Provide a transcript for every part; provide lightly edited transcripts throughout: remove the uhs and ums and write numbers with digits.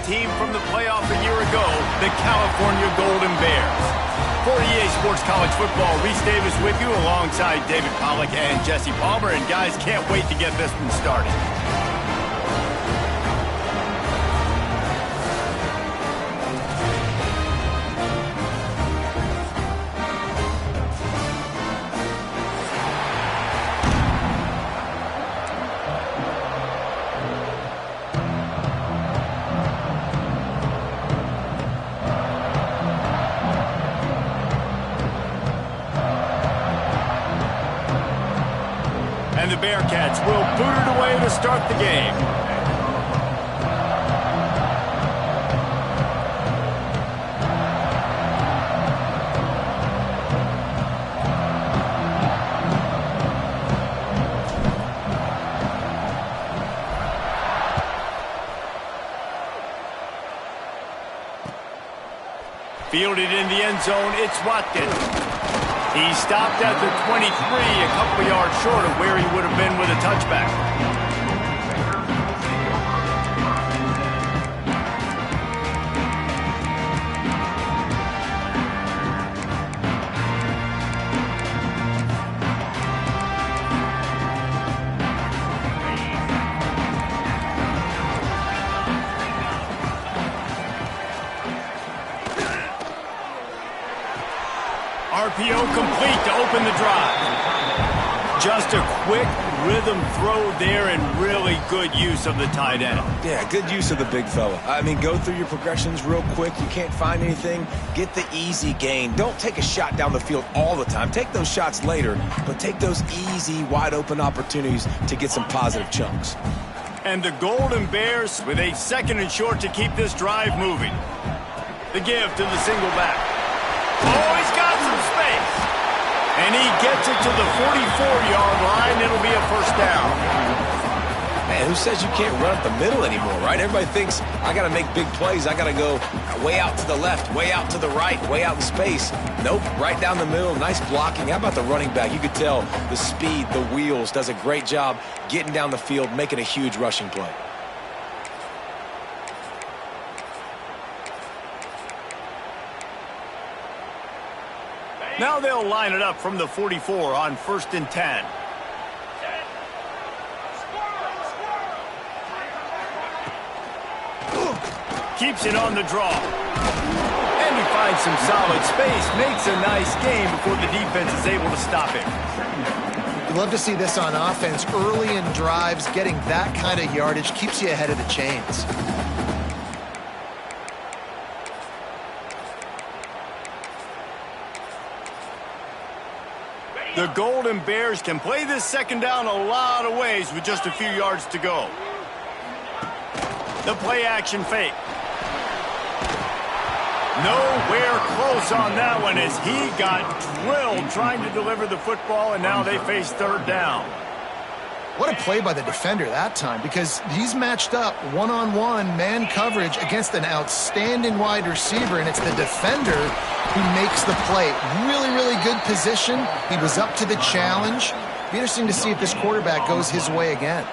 team from the playoff a year ago, the California Golden Bears. For EA Sports College Football, Reese Davis with you alongside David Pollack and Jesse Palmer. And guys, can't wait to get this one started. And the Bearcats will boot it away to start the game. Fielded in the end zone, it's Watkins. He stopped at the 23, a couple yards short of where he would have been with a touchback. RPO complete to open the drive. Just a quick rhythm throw there and really good use of the tight end. Yeah, good use of the big fella. I mean, go through your progressions real quick. You can't find anything. Get the easy gain. Don't take a shot down the field all the time. Take those shots later, but take those easy, wide-open opportunities to get some positive chunks. And the Golden Bears with a 2nd and short to keep this drive moving. The give to the single back. Oh, he's got some space. And he gets it to the 44-yard line. It'll be a first down. Man, who says you can't run up the middle anymore, right? Everybody thinks, I got to make big plays. I got to go way out to the left, way out to the right, way out in space. Nope, right down the middle. Nice blocking. How about the running back? You could tell the speed, the wheels, does a great job getting down the field, making a huge rushing play. Now they'll line it up from the 44 on 1st and 10. Keeps it on the draw. And he finds some solid space, makes a nice game before the defense is able to stop him. You love to see this on offense. Early in drives, getting that kind of yardage keeps you ahead of the chains. The Golden Bears can play this 2nd down a lot of ways with just a few yards to go. The play action fake. Nowhere close on that one as he got drilled trying to deliver the football, and now they face 3rd down. What a play by the defender that time, because he's matched up one-on-one man coverage against an outstanding wide receiver, and it's the defender who makes the play. Really, really good position. He was up to the challenge. Be interesting to see if this quarterback goes his way again.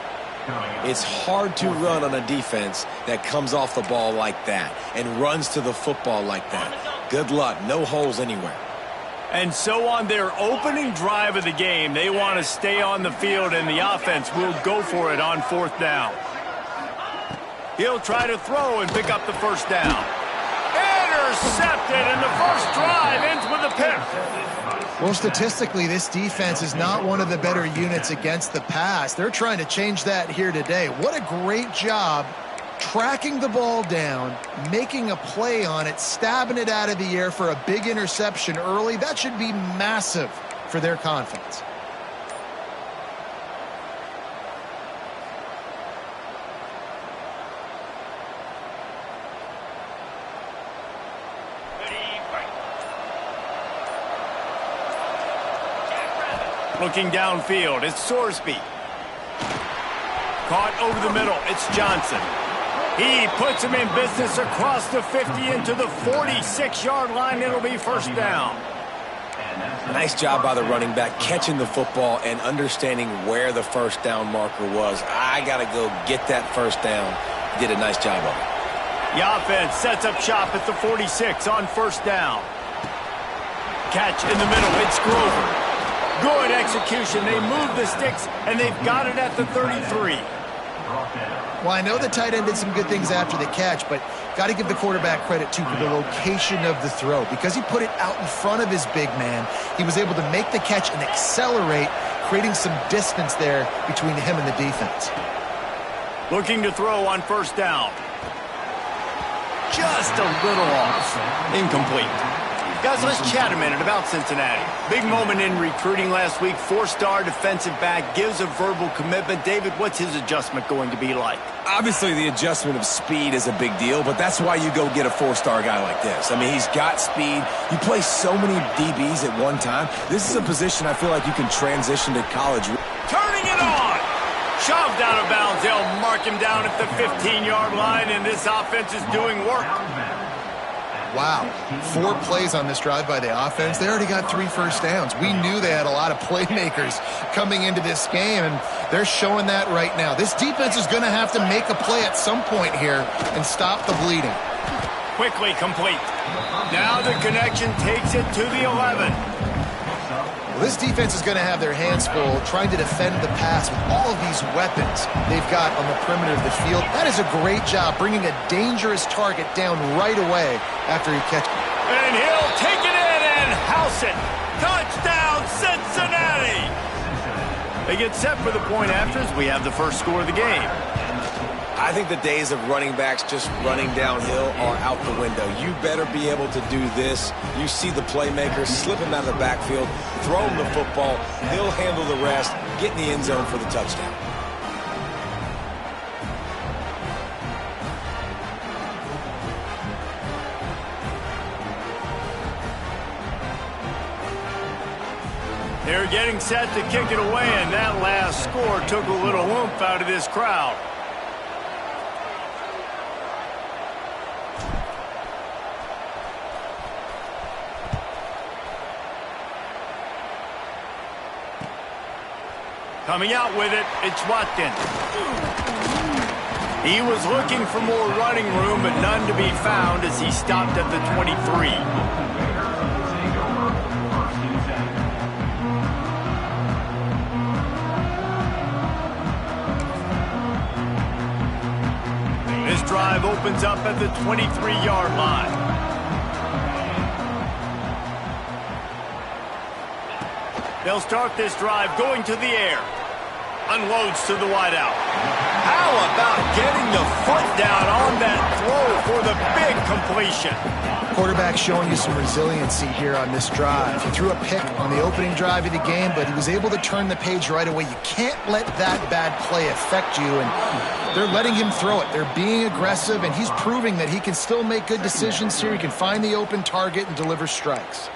It's hard to run on a defense that comes off the ball like that and runs to the football like that. Good luck. No holes anywhere. And so on their opening drive of the game, they want to stay on the field, and the offense will go for it on 4th down. He'll try to throw and pick up the 1st down. Intercepted, and the first drive ends with a pick. Well, statistically, this defense is not one of the better units against the pass. They're trying to change that here today. What a great job tracking the ball down, making a play on it, stabbing it out of the air for a big interception early. That should be massive for their confidence. Looking downfield, it's Sorsby. Caught over the middle, it's Johnson. He puts him in business across the 50 into the 46-yard line. It'll be 1st down. Nice job by the running back catching the football and understanding where the 1st down marker was. I got to go get that 1st down. He did a nice job of it. The offense sets up shop at the 46 on first down. Catch in the middle. It's Grover. Good execution. They move the sticks, and they've got it at the 33. Well, I know the tight end did some good things after the catch, but got to give the quarterback credit, too, for the location of the throw. Because he put it out in front of his big man, he was able to make the catch and accelerate, creating some distance there between him and the defense. Looking to throw on first down. Just a little off. Incomplete. Guys, let's chat a minute about Cincinnati. Big moment in recruiting last week. 4-star defensive back gives a verbal commitment. David, what's his adjustment going to be like? Obviously, the adjustment of speed is a big deal, but that's why you go get a 4-star guy like this. I mean, he's got speed. You play so many DBs at one time. This is a position I feel like you can transition to college. Turning it on! Shoved out of bounds. They'll mark him down at the 15-yard line, and this offense is doing work. Wow, 4 plays on this drive by the offense. They already got 3 first downs. We knew they had a lot of playmakers coming into this game, and they're showing that right now. This defense is going to have to make a play at some point here and stop the bleeding. Quickly complete. Now the connection takes it to the 11. Well, this defense is going to have their hands full trying to defend the pass with all of these weapons they've got on the perimeter of the field. That is a great job bringing a dangerous target down right away after he catches it. And he'll take it in and house it. Touchdown, Cincinnati! They get set for the point after as we have the first score of the game. I think the days of running backs just running downhill are out the window. You better be able to do this. You see the playmakers, slip him out of the backfield, throw him the football, he'll handle the rest, get in the end zone for the touchdown. They're getting set to kick it away, and that last score took a little oomph out of this crowd. Coming out with it, it's Watkins. He was looking for more running room, but none to be found as he stopped at the 23. This drive opens up at the 23-yard line. They'll start this drive going to the air. Unloads to the wideout. How about getting the foot down on that throw for the big completion? Quarterback showing you some resiliency here on this drive. He threw a pick on the opening drive of the game, but he was able to turn the page right away. You can't let that bad play affect you, and they're letting him throw it. They're being aggressive, and he's proving that he can still make good decisions here. He can find the open target and deliver strikes.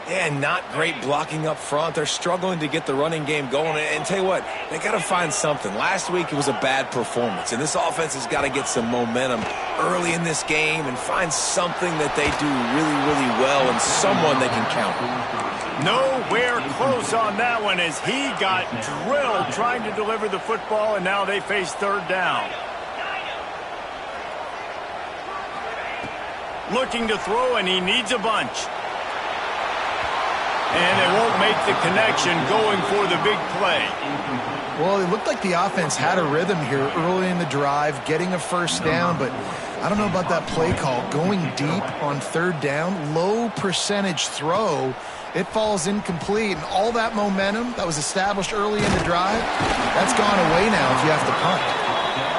Yeah, not great blocking up front. They're struggling to get the running game going. And tell you what, they got to find something. Last week it was a bad performance, and this offense has got to get some momentum early in this game and find something that they do really, really well and someone they can count on. Nowhere close on that one as he got drilled trying to deliver the football, and now they face third down. Looking to throw, and he needs a bunch. And they won't make the connection going for the big play. Well, it looked like the offense had a rhythm here early in the drive, getting a first down, but I don't know about that play call. Going deep on third down, low percentage throw, it falls incomplete, and all that momentum that was established early in the drive, that's gone away now if you have to punt.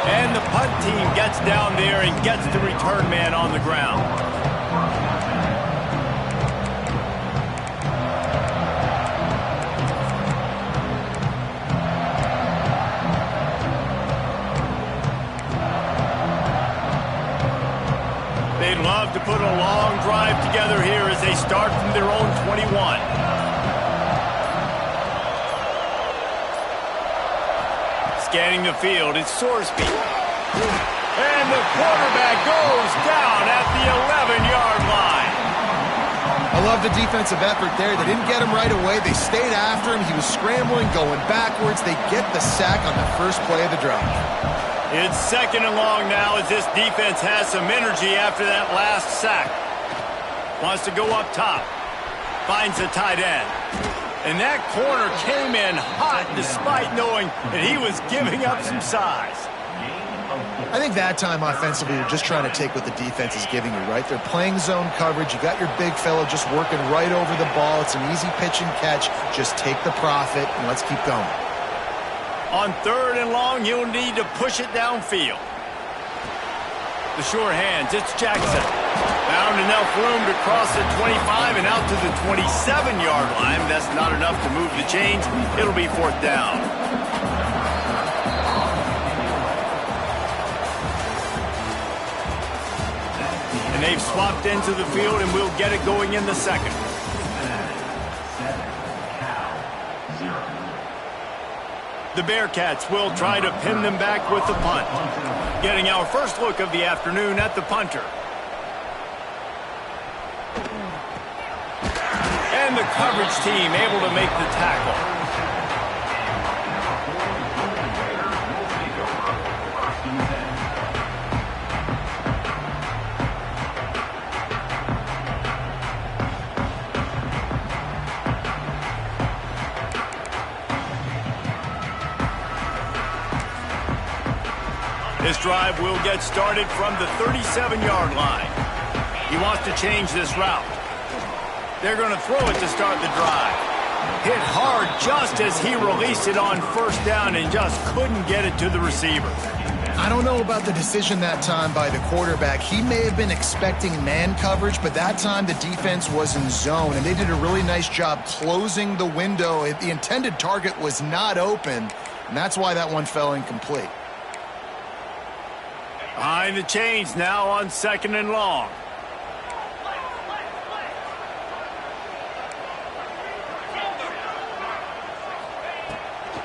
And the punt team gets down there and gets the return man on the ground. They'd love to put a long drive together here as they start from their own 21. Scanning the field, it's Sorsby. And the quarterback goes down at the 11-yard line. I love the defensive effort there. They didn't get him right away. They stayed after him. He was scrambling, going backwards. They get the sack on the first play of the drive. It's 2nd and long now as this defense has some energy after that last sack. Wants to go up top. Finds the tight end. And that corner came in hot despite knowing that he was giving up some size. I think that time offensively, you're just trying to take what the defense is giving you, right? They're playing zone coverage. You got your big fellow just working right over the ball. It's an easy pitch and catch. Just take the profit and let's keep going. On 3rd and long, he'll need to push it downfield. The sure hands, it's Jackson. Found enough room to cross the 25 and out to the 27-yard line. That's not enough to move the chains. It'll be 4th down. And they've swapped into the field, and we'll get it going in the 2nd. The Bearcats will try to pin them back with the punt. Getting our first look of the afternoon at the punter. And the coverage team able to make the tackle. This drive will get started from the 37-yard line. He wants to change this route. They're going to throw it to start the drive. Hit hard just as he released it on 1st down and just couldn't get it to the receiver. I don't know about the decision that time by the quarterback. He may have been expecting man coverage, but that time the defense was in zone, and they did a really nice job closing the window. The intended target was not open, and that's why that one fell incomplete. Behind the chains now on 2nd and long.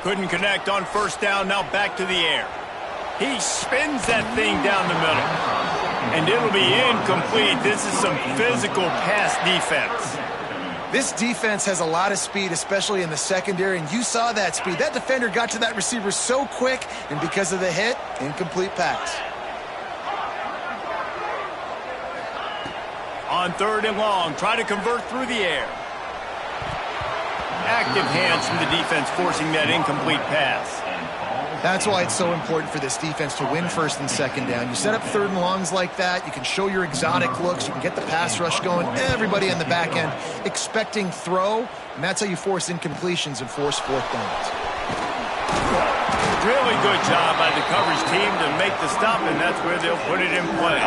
Couldn't connect on 1st down, now back to the air. He spins that thing down the middle. And it'll be incomplete. This is some physical pass defense. This defense has a lot of speed, especially in the secondary, and you saw that speed. That defender got to that receiver so quick, and because of the hit, incomplete pass. On 3rd and long, try to convert through the air. Active hands from the defense forcing that incomplete pass. That's why it's so important for this defense to win 1st and 2nd down. You set up 3rd and longs like that, you can show your exotic looks, you can get the pass rush going, everybody on the back end expecting throw, and that's how you force incompletions and force 4th downs. Really good job by the coverage team to make the stop, and that's where they'll put it in play.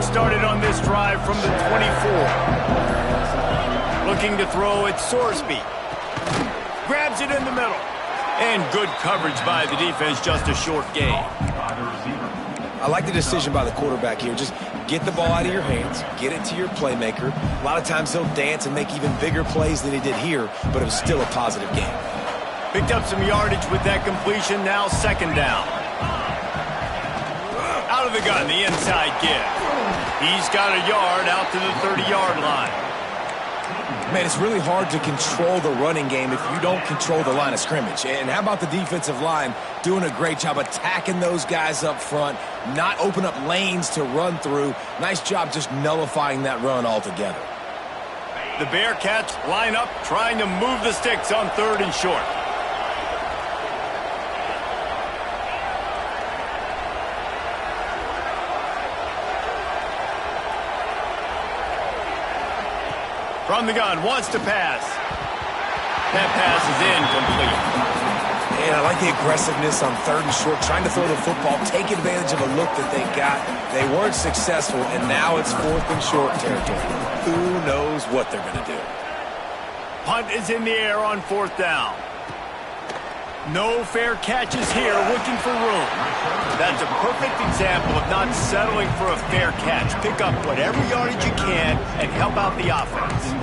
Started on this drive from the 24. Looking to throw at Sorsby. Grabs it in the middle. And good coverage by the defense, just a short gain. I like the decision by the quarterback here. Just get the ball out of your hands, get it to your playmaker. A lot of times he'll dance and make even bigger plays than he did here, but it was still a positive game. Picked up some yardage with that completion, now 2nd down. Out of the gun, the inside give. He's got a yard out to the 30-yard line. Man, it's really hard to control the running game if you don't control the line of scrimmage. And how about the defensive line doing a great job attacking those guys up front, not open up lanes to run through. Nice job just nullifying that run altogether. The Bearcats line up trying to move the sticks on 3rd and short. From the gun, wants to pass. That pass is incomplete. And I like the aggressiveness on 3rd and short, trying to throw the football, take advantage of a look that they got. They weren't successful, and now it's 4th and short territory. Who knows what they're going to do? Punt is in the air on 4th down. No fair catches here, looking for room. That's a perfect example of not settling for a fair catch. Pick up whatever yardage you can and help out the offense.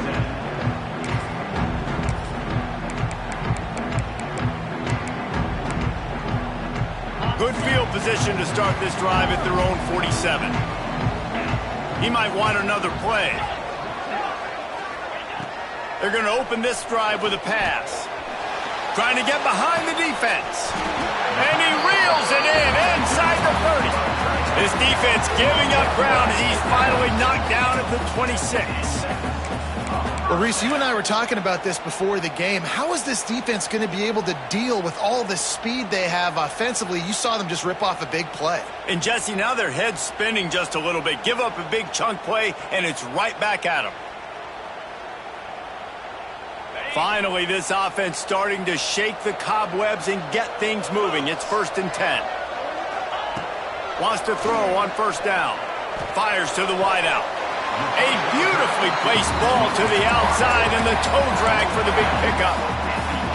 Good field position to start this drive at their own 47. He might want another play. They're going to open this drive with a pass. Trying to get behind the defense. And he reels it in inside the 30. This defense giving up ground as he's finally knocked down at the 26. Well, Reese, you and I were talking about this before the game. How is this defense going to be able to deal with all the speed they have offensively? You saw them just rip off a big play. And, Jesse, now their head's spinning just a little bit. Give up a big chunk play, and it's right back at them. Finally, this offense starting to shake the cobwebs and get things moving. It's 1st and 10. Wants to throw on 1st down. Fires to the wideout. A beautifully placed ball to the outside and the toe drag for the big pickup.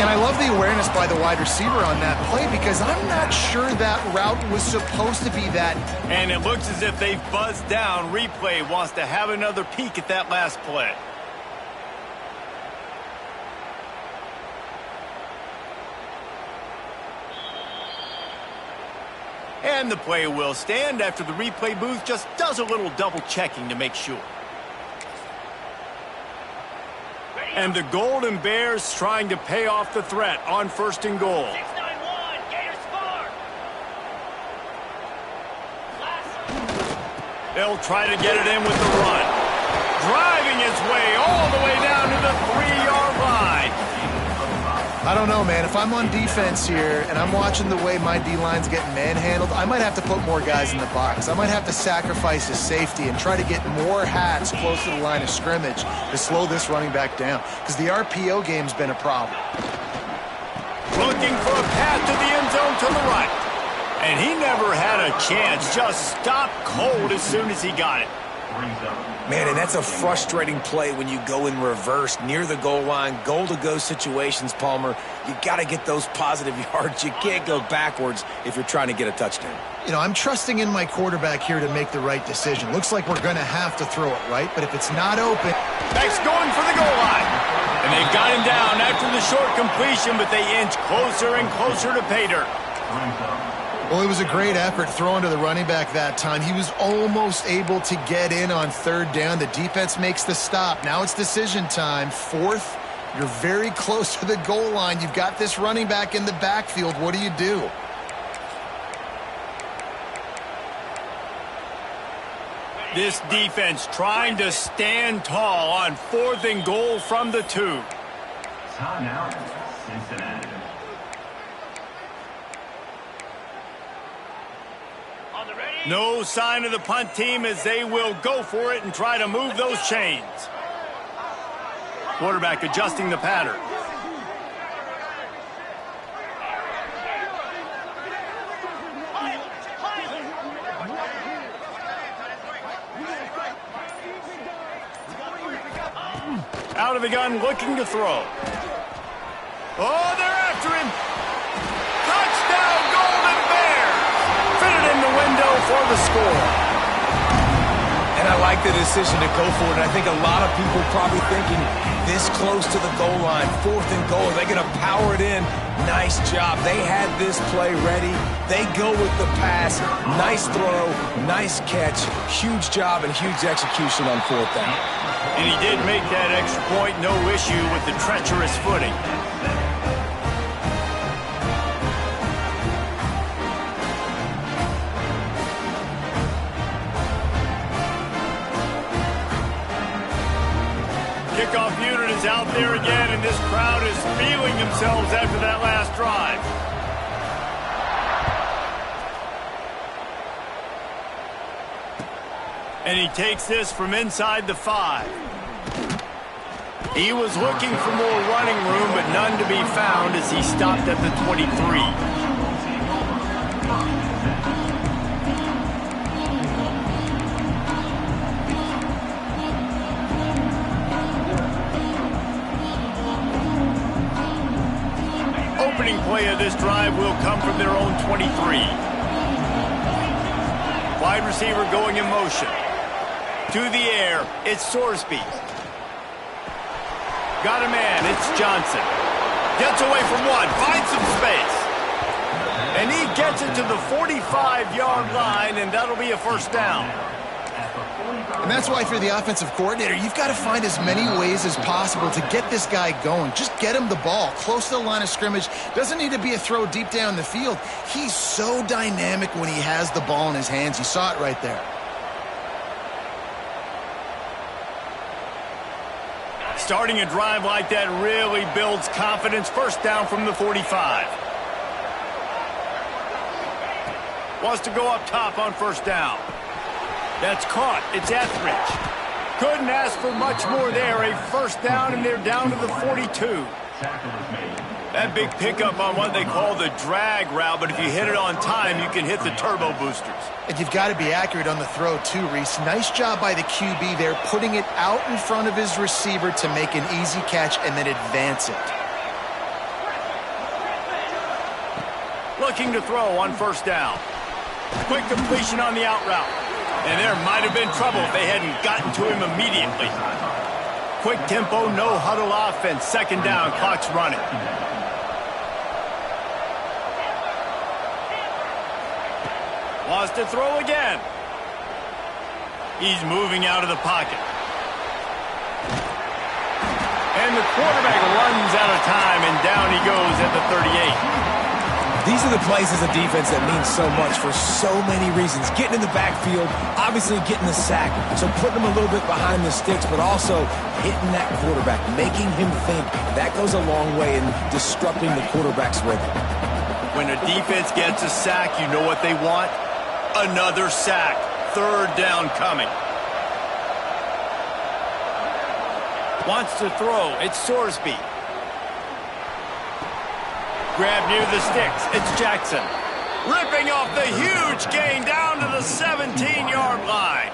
And I love the awareness by the wide receiver on that play because I'm not sure that route was supposed to be that. And it looks as if they've buzzed down. Replay wants to have another peek at that last play. And the play will stand after the replay booth just does a little double checking to make sure. And the Golden Bears trying to pay off the threat on 1st and goal. 6-9-1, Gators far. They'll try to get it in with the run. Driving his way all the way down to the 3-yard line. I don't know, man. If I'm on defense here and I'm watching the way my D-line's getting manhandled, I might have to put more guys in the box. I might have to sacrifice his safety and try to get more hats close to the line of scrimmage to slow this running back down because the RPO game's been a problem. Looking for a path to the end zone to the right. And he never had a chance. Just stopped cold as soon as he got it. Man, and that's a frustrating play when you go in reverse near the goal line, goal-to-go situations, Palmer. You got to get those positive yards. You can't go backwards if you're trying to get a touchdown. You know, I'm trusting in my quarterback here to make the right decision. Looks like we're going to have to throw it right, but if it's not open... Back's going for the goal line. And they've got him down after the short completion, but they inch closer and closer to pay dirt. Well, it was a great effort throwing to the running back that time. He was almost able to get in on 3rd down. The defense makes the stop. Now it's decision time. 4th, you're very close to the goal line. You've got this running back in the backfield. What do you do? This defense trying to stand tall on 4th and goal from the 2. Timeout, Cincinnati. No sign of the punt team as they will go for it and try to move those chains. Quarterback adjusting the pattern. Out of the gun, looking to throw. Oh, they're after him. Touchdown, Golden Bears. Fit it in the window for the score. And I like the decision to go for it. And I think a lot of people probably thinking this close to the goal line, 4th and goal. Are they going to power it in? Nice job. They had this play ready. They go with the pass. Nice throw, nice catch. Huge job and huge execution on 4th down. And he did make that extra point, no issue with the treacherous footing. Kickoff unit is out there again, and this crowd is feeling themselves after that last drive. And he takes this from inside the 5. He was looking for more running room, but none to be found as he stopped at the 23. opening play of this drive will come from their own 23. Wide receiver going in motion. To the air, it's Sorsby. Got a man, it's Johnson. Gets away from one, finds some space. And he gets it to the 45-yard line, and that'll be a first down. And that's why if you're the offensive coordinator, you've got to find as many ways as possible to get this guy going. Just get him the ball close to the line of scrimmage. Doesn't need to be a throw deep down the field. He's so dynamic when he has the ball in his hands. You saw it right there. Starting a drive like that really builds confidence. First down from the 45. Wants to go up top on first down. That's caught. It's Etheridge. Couldn't ask for much more there. A first down, and they're down to the 42. That big pickup on what they call the drag route, but if you hit it on time, you can hit the turbo boosters. And you've got to be accurate on the throw, too, Reese. Nice job by the QB there, putting it out in front of his receiver to make an easy catch and then advance it. Looking to throw on first down. Quick completion on the out route. And there might have been trouble if they hadn't gotten to him immediately. Quick tempo, no huddle offense. Second down, clock's running. Wants to throw again. He's moving out of the pocket. And the quarterback runs out of time, and down he goes at the 38. These are the plays as a defense that mean so much for so many reasons. Getting in the backfield, obviously getting the sack, so putting him a little bit behind the sticks, but also hitting that quarterback, making him think. That goes a long way in disrupting the quarterback's rhythm. When a defense gets a sack, you know what they want? Another sack. Third down coming. Wants to throw. It's Sorsby. Grab near the sticks. It's Jackson. Ripping off the huge gain down to the 17-yard line.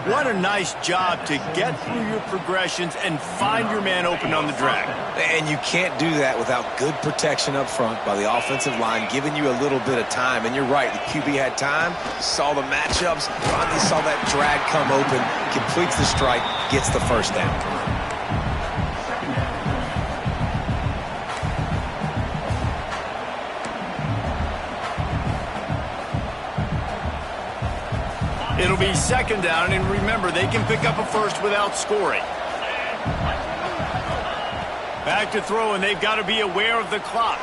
What a nice job to get through your progressions and find your man open on the drag. And you can't do that without good protection up front by the offensive line, giving you a little bit of time. And you're right, the QB had time, saw the matchups, finally saw that drag come open, completes the strike, gets the first down. It'll be second down, and remember, they can pick up a first without scoring. Back to throw, and they've got to be aware of the clock.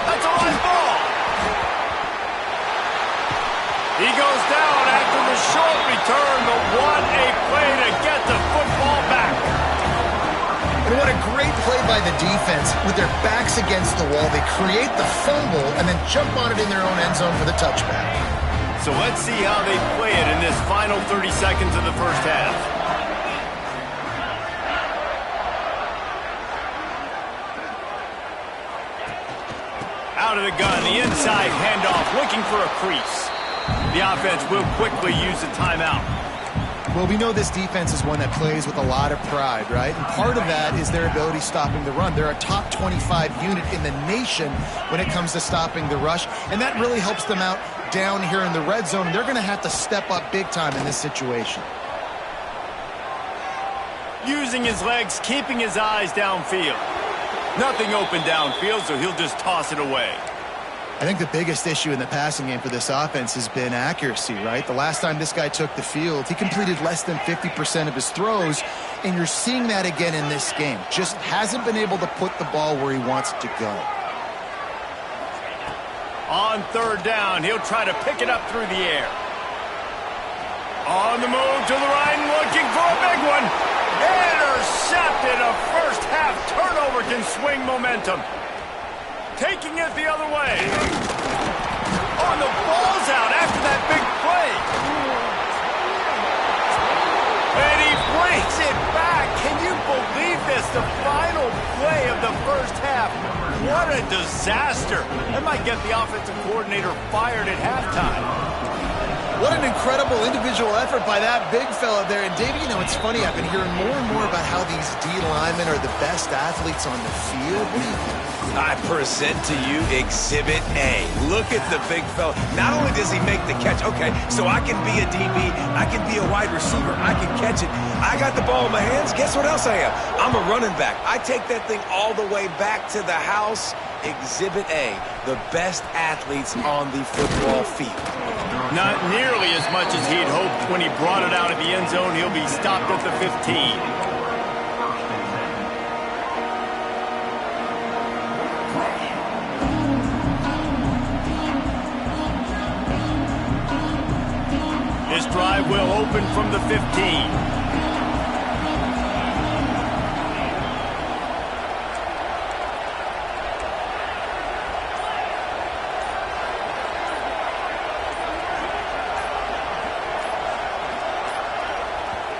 That's a line ball. He goes down after the short return, but what a play to get the football back. And what a great play by the defense. With their backs against the wall, they create the fumble and then jump on it in their own end zone for the touchback. So let's see how they play it in this final 30 seconds of the first half. Out of the gun, the inside handoff, looking for a crease. The offense will quickly use a timeout. Well, we know this defense is one that plays with a lot of pride, right? And part of that is their ability stopping the run. They're a top 25 unit in the nation when it comes to stopping the rush, and that really helps them out down here in the red zone, and they're going to have to step up big time in this situation. Using his legs, keeping his eyes downfield. Nothing open downfield, so he'll just toss it away. I think the biggest issue in the passing game for this offense has been accuracy, right? The last time this guy took the field, he completed less than 50% of his throws, and you're seeing that again in this game. Just hasn't been able to put the ball where he wants it to go. On third down, he'll try to pick it up through the air. On the move to the right, looking for a big one. Intercepted. A first half turnover can swing momentum. Taking it the other way. Oh, and the ball's out after that big play. And he brings it back. Can you believe this? The final play of the first half. What a disaster. That might get the offensive coordinator fired at halftime. What an incredible individual effort by that big fella there. And, Davey, you know, it's funny. I've been hearing more and more about how these D linemen are the best athletes on the field. What do you think? I present to you Exhibit A. Look at the big fella. Not only does he make the catch, okay, so I can be a DB, I can be a wide receiver, I can catch it. I got the ball in my hands. Guess what else I am? I'm a running back. I take that thing all the way back to the house. Exhibit A, the best athletes on the football field. Not nearly as much as he'd hoped when he brought it out of the end zone. He'll be stopped at the 15. This drive will open from the 15.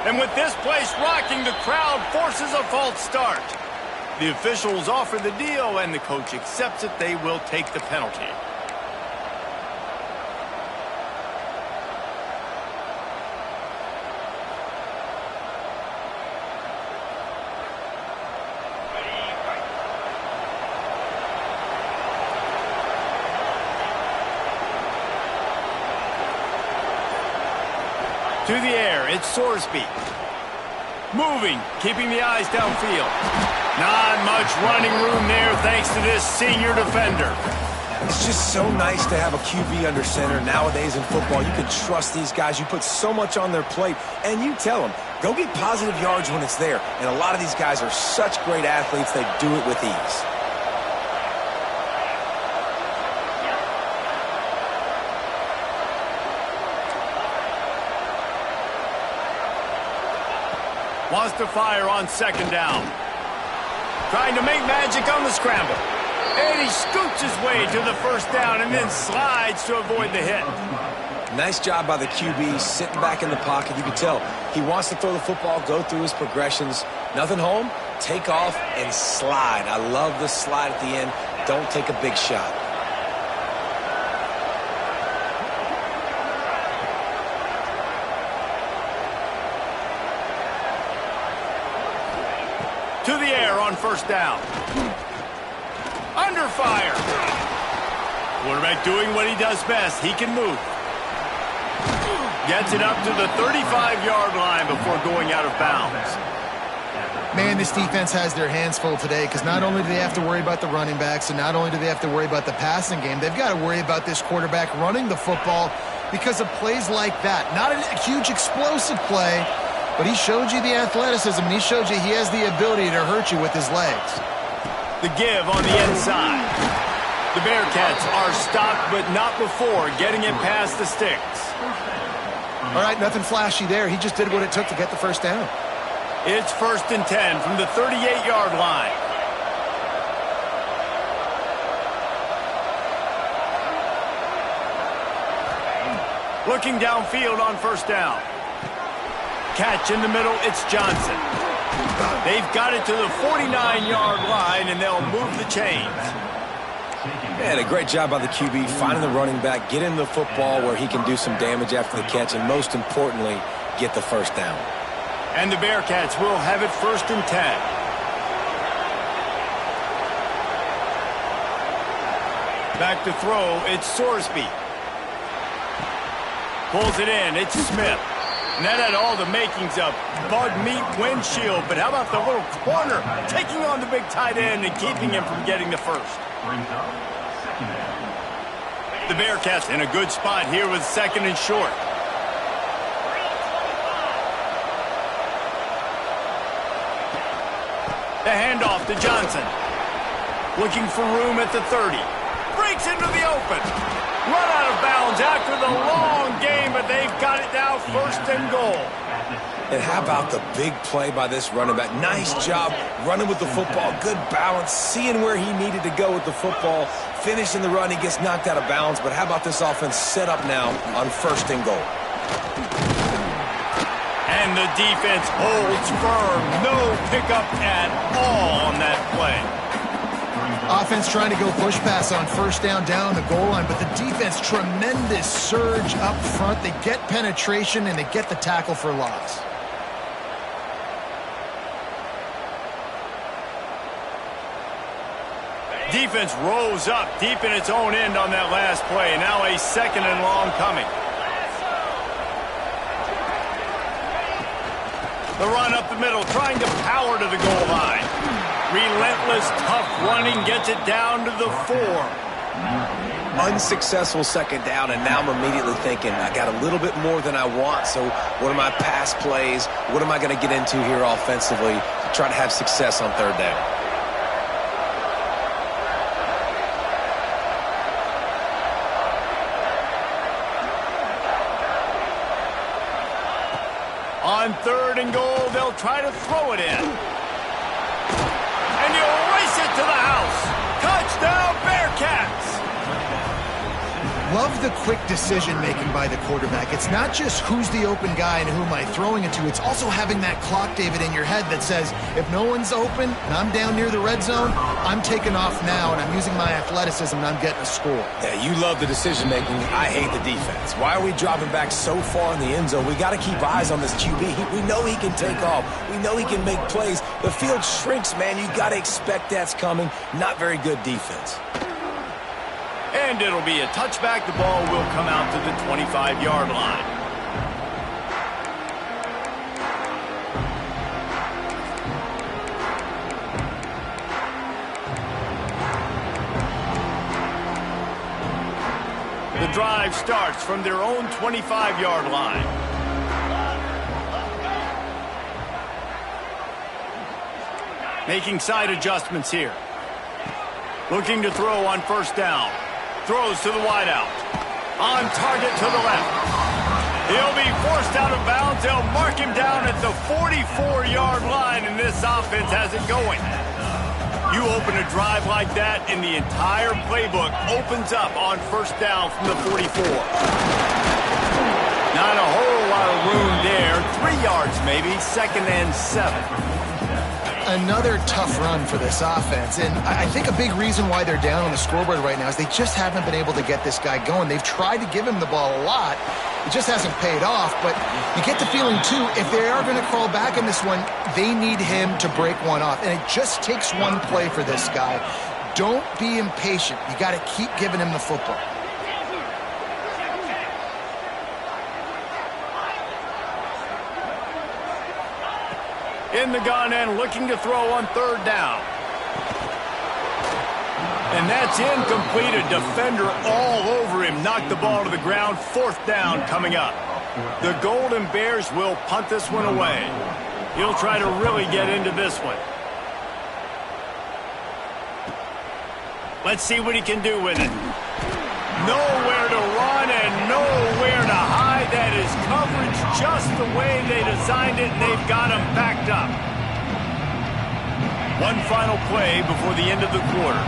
And with this place rocking, the crowd forces a false start. The officials offer the deal, and the coach accepts it. They will take the penalty. To the air, it's Sorsby. Moving, keeping the eyes downfield. Not much running room there thanks to this senior defender. It's just so nice to have a QB under center. Nowadays in football, you can trust these guys. You put so much on their plate, and you tell them, go get positive yards when it's there. And a lot of these guys are such great athletes, they do it with ease. Wants to fire on second down. Trying to make magic on the scramble. And he scoots his way to the first down and then slides to avoid the hit. Nice job by the QB, sitting back in the pocket. You can tell he wants to throw the football, go through his progressions. Nothing home, take off, and slide. I love the slide at the end. Don't take a big shot. To the air on first down. Under fire. Quarterback doing what he does best. He can move. Gets it up to the 35-yard line before going out of bounds. Man, this defense has their hands full today because not only do they have to worry about the running backs and not only do they have to worry about the passing game, they've got to worry about this quarterback running the football because of plays like that. Not a huge explosive play, but he showed you the athleticism, and he showed you he has the ability to hurt you with his legs. The give on the inside. The Bearcats are stopped, but not before getting it past the sticks. All right, nothing flashy there. He just did what it took to get the first down. It's 1st and 10 from the 38-yard line. Looking downfield on first down. Catch in the middle, it's Johnson. They've got it to the 49-yard line, and they'll move the chains. Man, a great job by the QB, finding the running back, getting the football where he can do some damage after the catch, and most importantly, get the first down. And the Bearcats will have it 1st and 10. Back to throw, it's Sorsby. Pulls it in, it's Smith. And that had all the makings of bug meat windshield, but how about the little corner taking on the big tight end and keeping him from getting the first? The Bearcats in a good spot here with 2nd and short. The handoff to Johnson. Looking for room at the 30. Breaks into the open. Run out of bounds after the long game, but they've got it now 1st and goal. And how about the big play by this running back? Nice job running with the football. Good balance, seeing where he needed to go with the football. Finishing the run, he gets knocked out of bounds. But how about this offense set up now on 1st and goal? And the defense holds firm. No pickup at all on that play. Offense trying to go push pass on first down on the goal line, but the defense, tremendous surge up front. They get penetration, and they get the tackle for loss. Defense rose up deep in its own end on that last play. Now a 2nd and long coming. The run up the middle, trying to power to the goal line. Relentless, tough running gets it down to the 4. Unsuccessful 2nd down, and now I'm immediately thinking, I got a little bit more than I want, so what are my pass plays? What am I going to get into here offensively to try to have success on 3rd down? On 3rd and goal, they'll try to throw it in. And you'll race it to the house. Touchdown, Bearcats! Love the quick decision-making by the quarterback. It's not just who's the open guy and who am I throwing it to. It's also having that clock, David, in your head that says, if no one's open and I'm down near the red zone, I'm taking off now, and I'm using my athleticism, and I'm getting a score. Yeah, you love the decision-making. I hate the defense. Why are we dropping back so far in the end zone? We got to keep eyes on this QB. We know he can take off. We know he can make plays. The field shrinks, man. You got to expect that's coming. Not very good defense. And it'll be a touchback. The ball will come out to the 25-yard line. The drive starts from their own 25-yard line. Making side adjustments here. Looking to throw on first down. Throws to the wideout. On target to the left. He'll be forced out of bounds. They'll mark him down at the 44-yard line, and this offense has it going. You open a drive like that, and the entire playbook opens up on first down from the 44. Not a whole lot of room there. 3 yards maybe, 2nd and 7. Another tough run for this offense, and I think a big reason why they're down on the scoreboard right now is they just haven't been able to get this guy going. They've tried to give him the ball a lot. It just hasn't paid off, but you get the feeling, too, if they are going to crawl back in this one, they need him to break one off, and it just takes one play for this guy. Don't be impatient. You got to keep giving him the football. In the gun and looking to throw on 3rd down. And that's incomplete. A defender all over him. Knocked the ball to the ground. 4th down coming up. The Golden Bears will punt this one away. He'll try to really get into this one. Let's see what he can do with it. Nowhere to run and nowhere to hide. That is coverage just the way they designed it, and they've got him backed up. One final play before the end of the quarter.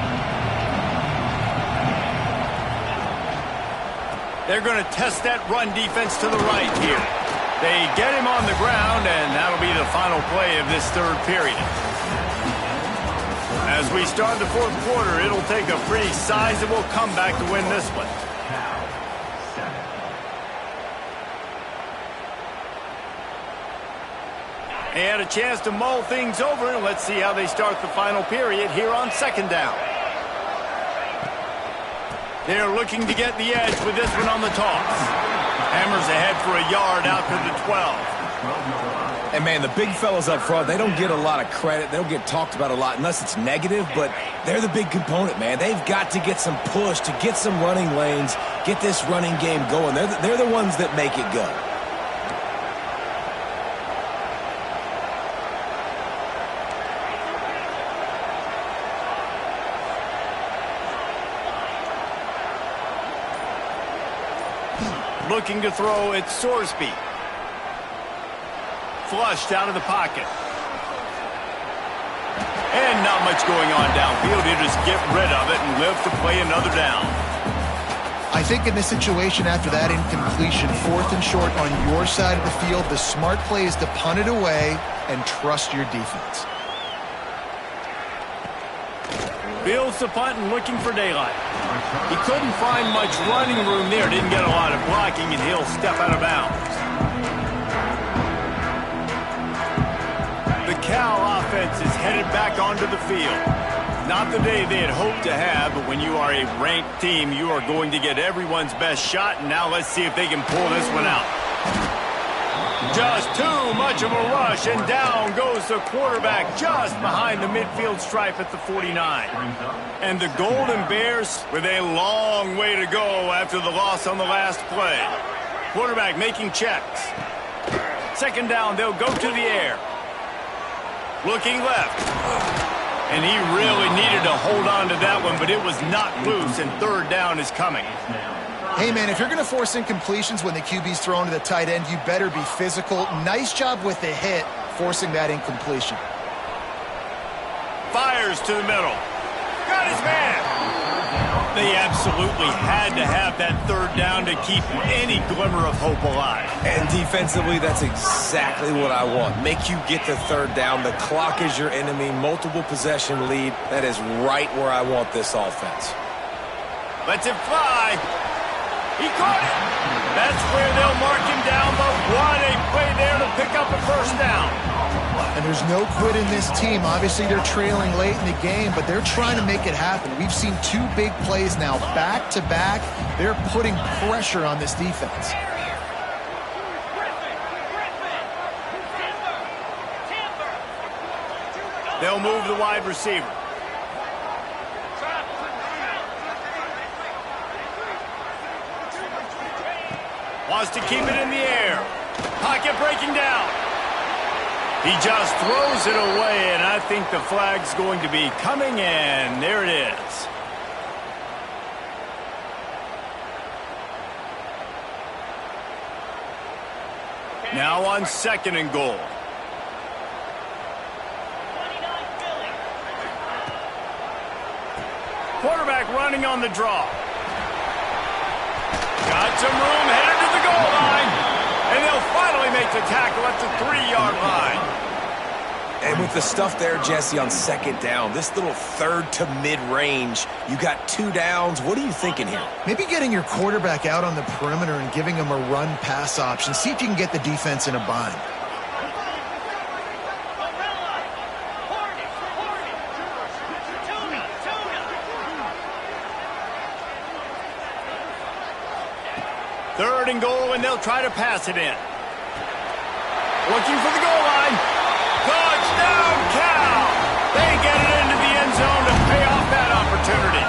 They're going to test that run defense to the right here. They get him on the ground, and that'll be the final play of this 3rd period. As we start the 4th quarter, it'll take a pretty sizable comeback to win this one. They had a chance to mull things over, and let's see how they start the final period here on 2nd down. They're looking to get the edge with this one on the toss. Hammers ahead for a yard out to the 12. And, man, the big fellas up front, they don't get a lot of credit. They don't get talked about a lot unless it's negative, but they're the big component, man. They've got to get some push, to get some running lanes, get this running game going. They're the ones that make it go. Looking to throw at Sorsby. Flushed out of the pocket. And not much going on downfield. You just get rid of it and live to play another down. I think in this situation after that incompletion, 4th and short on your side of the field, the smart play is to punt it away and trust your defense. Fields the punt and looking for daylight. He couldn't find much running room there. Didn't get a lot of blocking, and he'll step out of bounds. The Cal offense is headed back onto the field. Not the day they had hoped to have, but when you are a ranked team, you are going to get everyone's best shot, and now let's see if they can pull this one out. Just too much of a rush, and down goes the quarterback just behind the midfield stripe at the 49. And the Golden Bears with a long way to go after the loss on the last play. Quarterback making checks. Second down, they'll go to the air. Looking left. And he really needed to hold on to that one, but it was not loose, and third down is coming. Hey, man, if you're going to force incompletions when the QB's thrown to the tight end, you better be physical. Nice job with the hit, forcing that incompletion. Fires to the middle. Got his man. They absolutely had to have that third down to keep any glimmer of hope alive. And defensively, that's exactly what I want. Make you get the third down. The clock is your enemy. Multiple possession lead. That is right where I want this offense. Lets it fly. He caught it. That's where they'll mark him down, but what a play there to pick up a first down. And there's no quit in this team. Obviously, they're trailing late in the game, but they're trying to make it happen. We've seen two big plays now, back-to-back. They're putting pressure on this defense. They'll move the wide receiver. Wants to keep it in the air. Pocket breaking down. He just throws it away, and I think the flag's going to be coming in. There it is. Now on second and goal. Quarterback running on the draw. Got some room, headed to the goal line. And they'll finally make the tackle at the 3-yard line. And with the stuff there, Jesse, on second down, this little third to mid-range, you got 2 downs. What are you thinking here? Maybe getting your quarterback out on the perimeter and giving him a run-pass option. See if you can get the defense in a bind. Third and goal, and they'll try to pass it in. Looking for the goal line. Touchdown, Cal! They get it into the end zone to pay off that opportunity.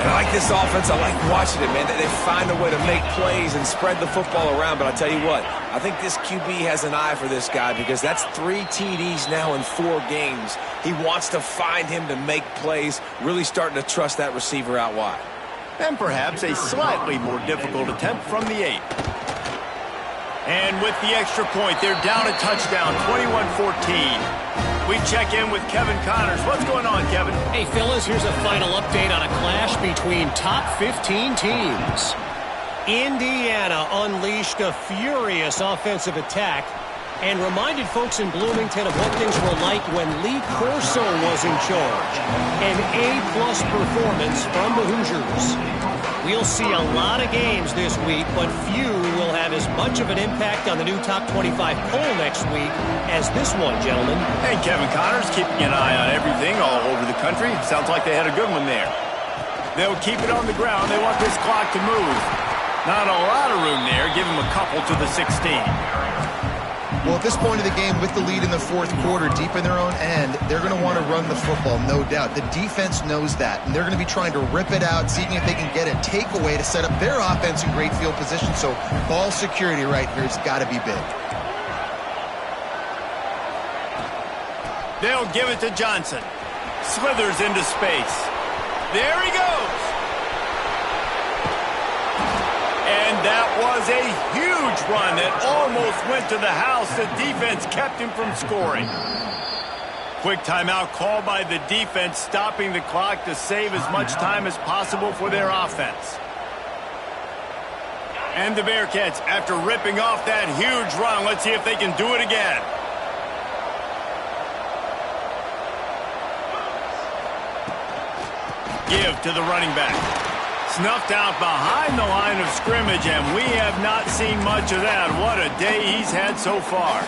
And I like this offense. I like watching it, man. They find a way to make plays and spread the football around. But I'll tell you what, I think this QB has an eye for this guy because that's 3 TDs now in 4 games. He wants to find him to make plays, really starting to trust that receiver out wide. And perhaps a slightly more difficult attempt from the 8. And with the extra point, they're down a touchdown, 21-14. We check in with Kevin Connors. What's going on, Kevin? Hey, fellas, here's a final update on a clash between top 15 teams. Indiana unleashed a furious offensive attack and reminded folks in Bloomington of what things were like when Lee Corso was in charge. An A-plus performance from the Hoosiers. We'll see a lot of games this week, but few will have as much of an impact on the new top 25 poll next week as this one, gentlemen. Hey, Kevin Connors, keeping an eye on everything all over the country. Sounds like they had a good one there. They'll keep it on the ground. They want this clock to move. Not a lot of room there. Give them a couple to the 16. Well, at this point of the game, with the lead in the fourth quarter, deep in their own end, they're going to want to run the football, no doubt. The defense knows that, and they're going to be trying to rip it out, seeing if they can get a takeaway to set up their offense in great field position. So ball security right here has got to be big. They'll give it to Johnson. Slithers into space. There he goes. And that was a huge run that almost went to the house. The defense kept him from scoring. Quick timeout called by the defense, stopping the clock to save as much time as possible for their offense. And the Bearcats, after ripping off that huge run, let's see if they can do it again. Give to the running back. Snuffed out behind the line of scrimmage, and we have not seen much of that. What a day he's had so far.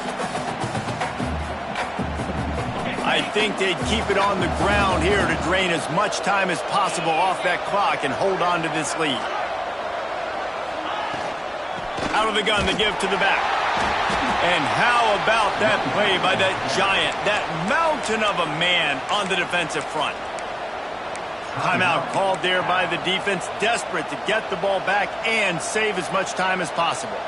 I think they'd keep it on the ground here to drain as much time as possible off that clock and hold on to this lead. Out of the gun, the give to the back. And how about that play by that giant, that mountain of a man on the defensive front? Timeout called there by the defense, desperate to get the ball back and save as much time as possible.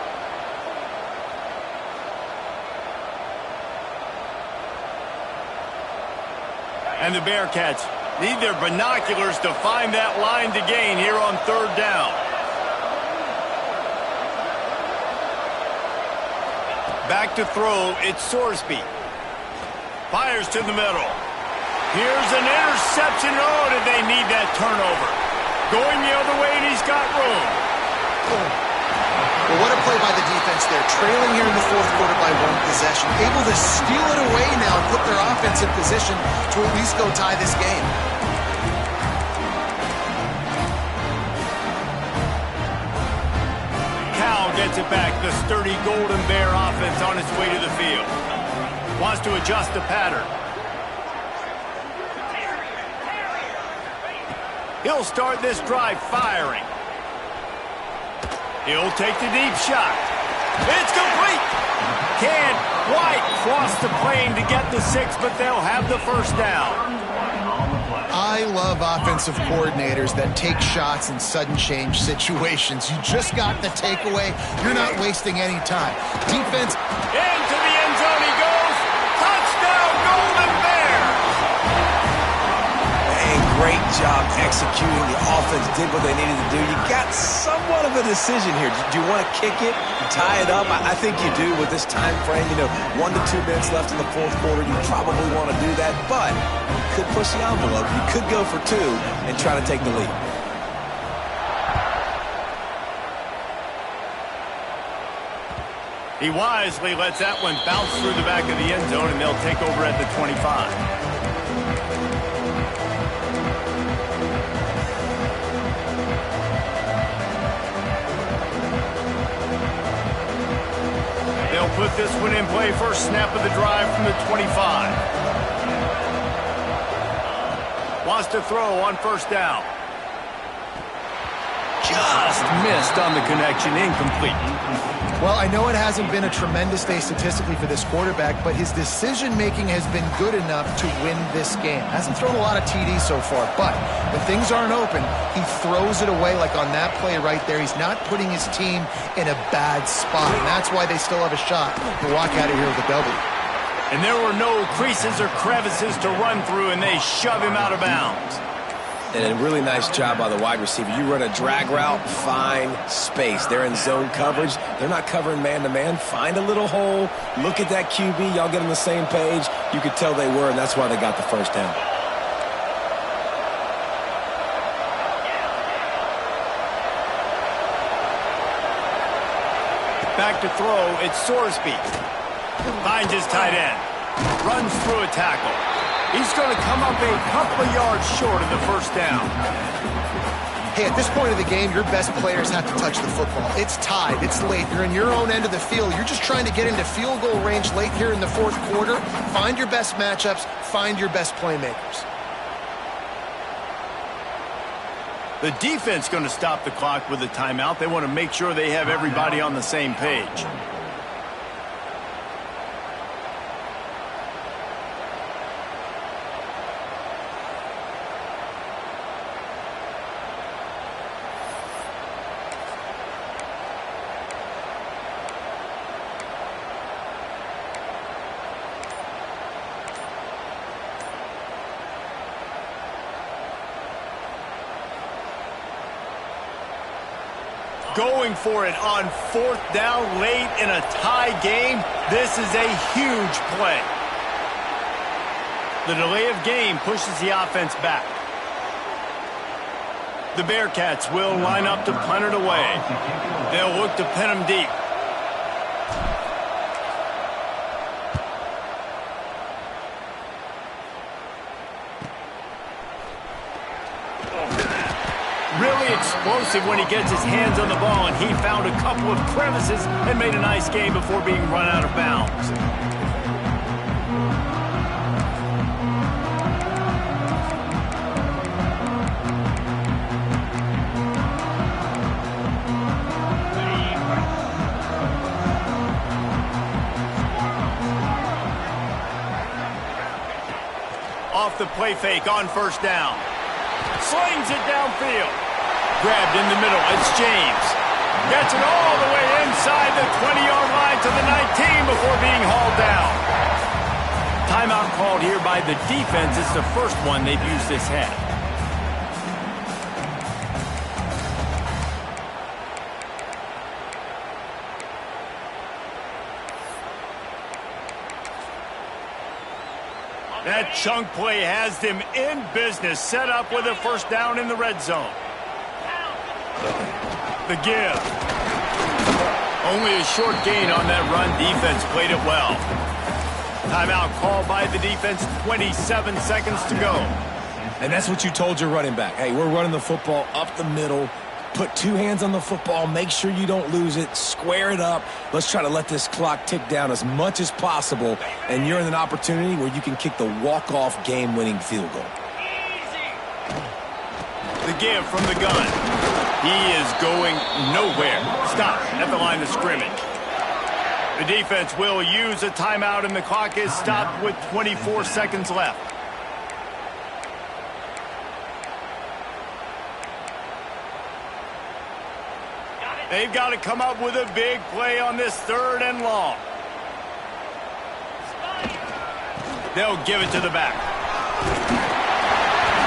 And the Bearcats need their binoculars to find that line to gain here on third down. Back to throw, it's Sorsby. Fires to the middle. Here's an interception. Oh, did they need that turnover? Going the other way, and he's got room. Well, what a play by the defense there. Trailing here in the fourth quarter by one possession. Able to steal it away now and put their offense in position to at least go tie this game. Gets it back. The sturdy Golden Bear offense on its way to the field. Wants to adjust the pattern. He'll start this drive firing. He'll take the deep shot. It's complete. Can't quite cross the plane to get the 6, but they'll have the first down. I love offensive coordinators that take shots in sudden change situations. You just got the takeaway. You're not wasting any time. Defense. Into the end zone he goes. Touchdown, Golden Bears. And great job executing. The offense did what they needed to do. You got somewhat of a decision here. Do you want to kick it, tie it up? I think you do with this time frame. 1 to 2 minutes left in the fourth quarter. You probably want to do that, but could push the envelope. You could go for 2 and try to take the lead. He wisely lets that one bounce through the back of the end zone, and they'll take over at the 25. They'll put this one in play first snap of the drive from the 25. Wants to throw on first down. Just missed on the connection, incomplete. Well, I know it hasn't been a tremendous day statistically for this quarterback, but his decision-making has been good enough to win this game. Hasn't thrown a lot of TDs so far, but when things aren't open, he throws it away like on that play right there. He's not putting his team in a bad spot, and that's why they still have a shot to walk out of here with a W. And there were no creases or crevices to run through, and they shove him out of bounds. And a really nice job by the wide receiver. You run a drag route, find space. They're in zone coverage. They're not covering man-to-man. Find a little hole. Look at that QB. Y'all get on the same page. You could tell they were, and that's why they got the first down. Back to throw, it's Sorsby. Finds his tight end. Runs through a tackle. He's going to come up a couple of yards short of the first down. Hey, at this point of the game, your best players have to touch the football. It's tied. It's late. You're in your own end of the field. You're just trying to get into field goal range late here in the fourth quarter. Find your best matchups. Find your best playmakers. The defense going to stop the clock with a timeout. They want to make sure they have everybody on the same page. Going for it on fourth down late in a tie game. This is a huge play. The delay of game pushes the offense back. The Bearcats will line up to punt it away. They'll look to pin them deep. certainly explosive when he gets his hands on the ball, and he found a couple of crevices and made a nice game before being run out of bounds. Off the play fake on first down. Slings it downfield. Grabbed in the middle. It's James. Gets it all the way inside the 20-yard line to the 19 before being hauled down. Timeout called here by the defense. It's the first one they've used this half. That chunk play has them in business, set up with a first down in the red zone. The give. Only a short gain on that run. Defense played it well. Timeout called by the defense, 27 seconds to go. And that's what you told your running back. Hey, we're running the football up the middle. Put two hands on the football. Make sure you don't lose it. Square it up. Let's try to let this clock tick down as much as possible. And you're in an opportunity where you can kick the walk-off game-winning field goal. The give from the gun. He is going nowhere. Stop at the line of scrimmage. The defense will use a timeout, and the clock is stopped with 24 seconds left. They've got to come up with a big play on this 3rd and long. They'll give it to the back.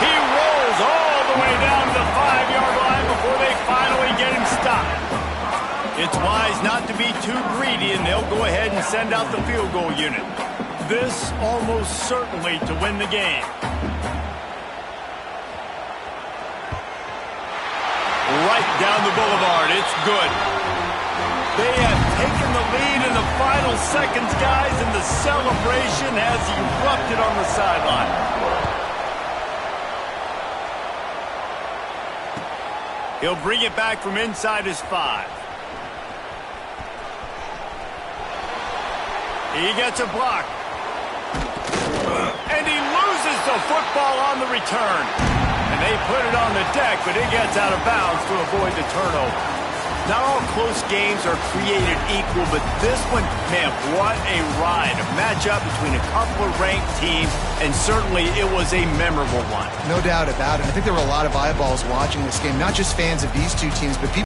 He rolls all the way down to the 5-yard line before they finally get him stopped. It's wise not to be too greedy, and they'll go ahead and send out the field goal unit. This almost certainly to win the game. Right down the boulevard. It's good. They have taken the lead in the final seconds, guys, and the celebration has erupted on the sideline. He'll bring it back from inside his 5. He gets a block. And he loses the football on the return. And they put it on the deck, but it gets out of bounds to avoid the turnover. Not all close games are created equal, but this one, man, what a ride. A matchup between a couple of ranked teams, and certainly it was a memorable one. No doubt about it. I think there were a lot of eyeballs watching this game, not just fans of these two teams, but people